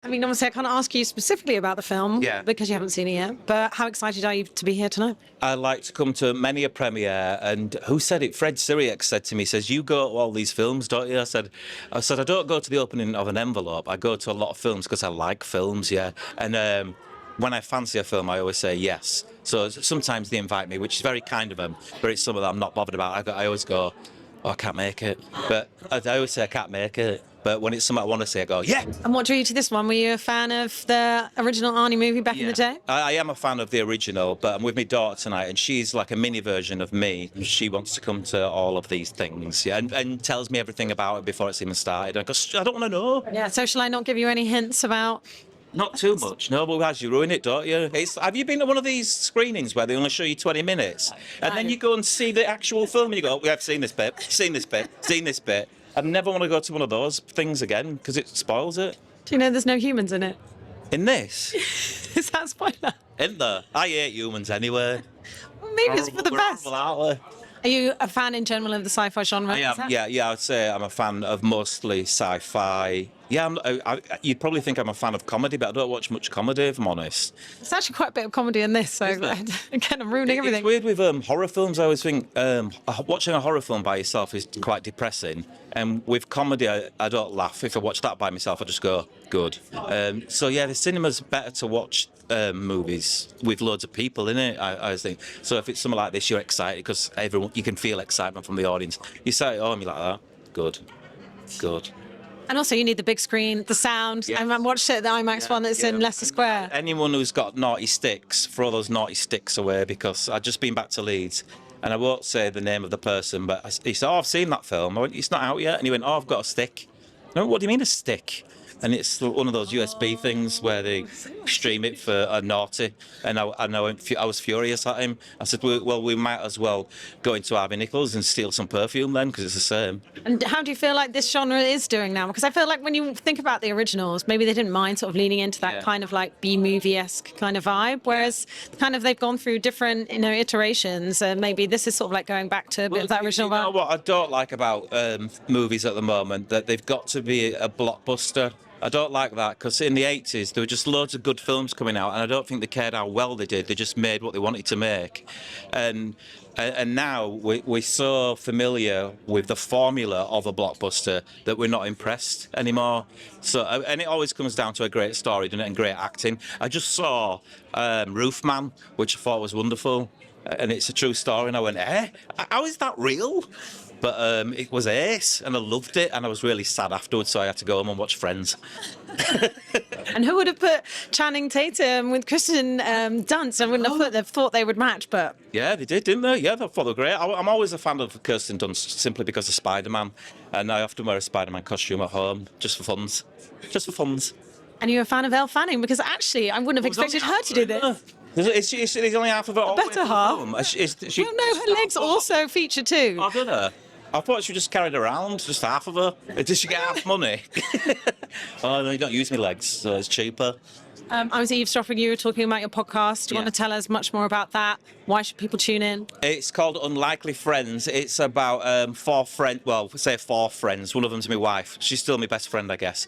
I mean, obviously, I can't ask you specifically about the film because you haven't seen it yet, but how excited are you to be here tonight? I like to come to many a premiere, and who said it? Fred Syriac said to me, says, you go to all these films, don't you? I said, I don't go to the opening of an envelope. I go to a lot of films because I like films, And when I fancy a film, I always say yes. So sometimes they invite me, which is very kind of them, but it's something that I'm not bothered about. I always go, oh, I can't make it. But I always say I can't make it. But when it's something I want to say, I go, yeah. And what drew you to this one? Were you a fan of the original Arnie movie back in the day? I am a fan of the original, but I'm with my daughter tonight, and she's like a mini version of me. She wants to come to all of these things, and tells me everything about it before it's even started. I go, I don't want to know. Yeah, so shall I not give you any hints about... Not too much, no, but as you ruin it, don't you? Have you been to one of these screenings where they only show you 20 minutes? And then you go and see the actual film and you go, I've seen this bit, seen this bit, seen this bit. I never want to go to one of those things again because it spoils it. Do you know there's no humans in it? In this? Is that a spoiler? In there? I hate humans anyway. Well, maybe it's for the best. Are you a fan in general of the sci-fi genre? I am, yeah, I'd say I'm a fan of mostly sci-fi. Yeah, you'd probably think I'm a fan of comedy, but I don't watch much comedy, if I'm honest. There's actually quite a bit of comedy in this, so again, I'm ruining everything. It's weird with horror films. I always think watching a horror film by yourself is quite depressing. And with comedy, I don't laugh. If I watch that by myself, I just go, good. So yeah, the cinema's better to watch movies with loads of people in it, I think. So if it's something like this, you're excited because you can feel excitement from the audience. You sit at home, you're like that. Good. And also, you need the big screen, the sound. Yes. I watched it at the IMAX one that's in Leicester Square. Anyone who's got naughty sticks, throw those naughty sticks away, because I've just been back to Leeds, and I won't say the name of the person, but he said, I've seen that film. I went, it's not out yet. And he went, I've got a stick. I went, what do you mean a stick? And it's one of those USB things where they stream it for a naughty. And I was furious at him. I said, well, we might as well go into Harvey Nichols and steal some perfume then, because it's the same. And how do you feel like this genre is doing now? Because I feel like when you think about the originals, maybe they didn't mind sort of leaning into that kind of like B-movie-esque kind of vibe, whereas kind of they've gone through different, iterations. And maybe this is sort of like going back to a bit of that original vibe. You know what I don't like about movies at the moment? That they've got to be a blockbuster. I don't like that, because in the 80s there were just loads of good films coming out, and I don't think they cared how well they did. They just made what they wanted to make. And now we're so familiar with the formula of a blockbuster that we're not impressed anymore. So, and it always comes down to a great story, doesn't it, and great acting. I just saw Roofman, which I thought was wonderful, and it's a true story, and I went, how is that real? But it was ace, and I loved it, and I was really sad afterwards, so I had to go home and watch Friends. And who would have put Channing Tatum with Kristen Dunst? I wouldn't have thought they would match, but... Yeah, they did, didn't they? Yeah, they thought they were great. I'm always a fan of Kirsten Dunst, simply because of Spider-Man, and I often wear a Spider-Man costume at home, just for funs. Just for funs. And you're a fan of Elle Fanning, because actually, I wouldn't have expected her to do this. It's only half of it. The better half. No, her legs also feature too. I don't know. I thought she just carried around, just half of her. Did she get half money? Oh, no, you don't use my legs, so it's cheaper. I was eavesdropping. You were talking about your podcast. Do you want to tell us much more about that? Why should people tune in? It's called Unlikely Friends. It's about four friends. One of them's my wife. She's still my best friend, I guess.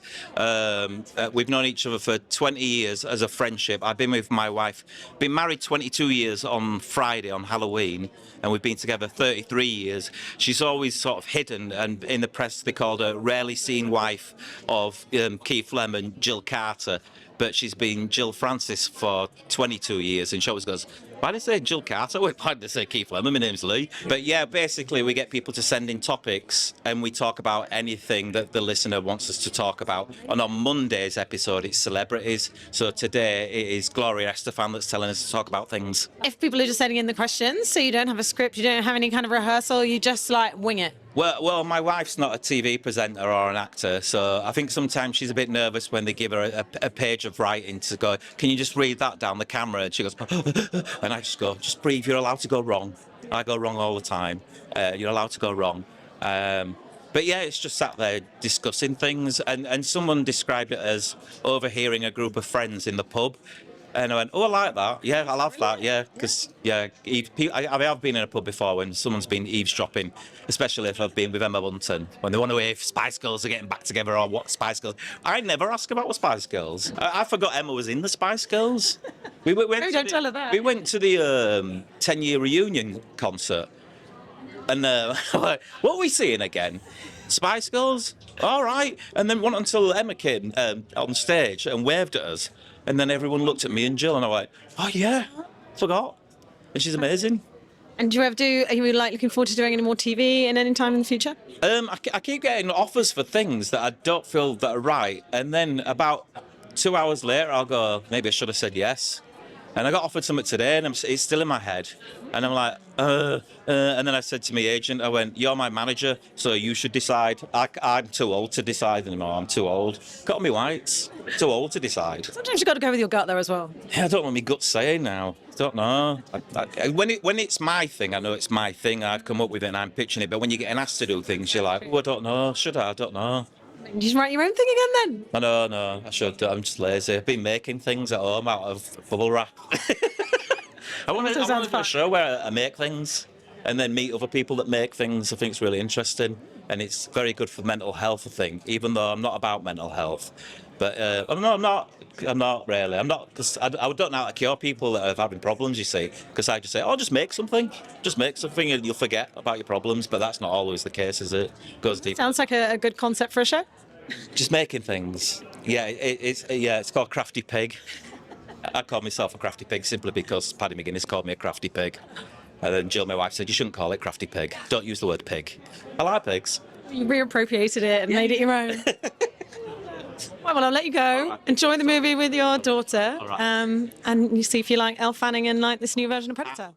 We've known each other for 20 years as a friendship. I've been with my wife, been married 22 years on Friday, on Halloween, and we've been together 33 years. She's always sort of hidden, and in the press they called her rarely seen wife of Keith Lem and Jill Carter. But she's been Leigh Francis for 22 years, and she always goes, why did they say Jill Carter? Why did they say Keith Lemon? My name's Leigh. But yeah, basically we get people to send in topics, and we talk about anything that the listener wants us to talk about. And on Monday's episode, it's celebrities. So today it is Gloria Estefan that's telling us to talk about things. If people are just sending in the questions, so you don't have a script, you don't have any kind of rehearsal, you just like wing it. Well, my wife's not a TV presenter or an actor, so I think sometimes she's a bit nervous when they give her a page of writing to go, can you just read that down the camera? And she goes, and I just go, just breathe, you're allowed to go wrong. I go wrong all the time. You're allowed to go wrong. But yeah, it's just sat there discussing things, and someone described it as overhearing a group of friends in the pub. And I went, oh, I like that. Yeah, I'll have that. Yeah, because I have been in a pub before when someone's been eavesdropping, especially if I've been with Emma Bunton, when they wonder if Spice Girls are getting back together or what Spice Girls. I never ask about the Spice Girls. I forgot Emma was in the Spice Girls. Don't tell her that. We went to the 10-year reunion concert, and what are we seeing again? Spice Girls? All right. And then went until Emma came on stage and waved at us. And then everyone looked at me and Jill, and I went, oh, yeah, forgot. And she's amazing. And do you ever are you like looking forward to doing any more TV in any time in the future? I keep getting offers for things that I don't feel that are right. And then about 2 hours later, I'll go, maybe I should have said yes. And I got offered something today, and it's still in my head. And I'm like, and then I said to my agent, I went, you're my manager, so you should decide. I'm too old to decide anymore. I'm too old. Got me whites. Too old to decide. Sometimes you've got to go with your gut there as well. Yeah, I don't know what my gut's saying now. Don't know. When it's my thing, I know it's my thing. I've come up with it and I'm pitching it. But when you're getting asked to do things, you're like, oh, I don't know. Should I? I don't know. You just write your own thing again then? No, I should. I'm just lazy. I've been making things at home out of bubble wrap. I want to do a show where I make things and then meet other people that make things. I think it's really interesting, and it's very good for mental health, I think, even though I'm not about mental health. But I'm not really. I'm not. Cause I don't know how to cure people that are having problems, you see, because I just say, oh, just make something and you'll forget about your problems. But that's not always the case, is it? It goes deep. Sounds like a good concept for a show. Just making things. Yeah, it's called Crafty Pig. I call myself a crafty pig simply because Paddy McGuinness called me a crafty pig. And then Jill, my wife, said, you shouldn't call it crafty pig. Don't use the word pig. I like pigs. You reappropriated it and made it your own. Well, I'll let you go. Right. Enjoy the movie with your daughter. Right. And you see if you like Elle Fanning and like this new version of Predator.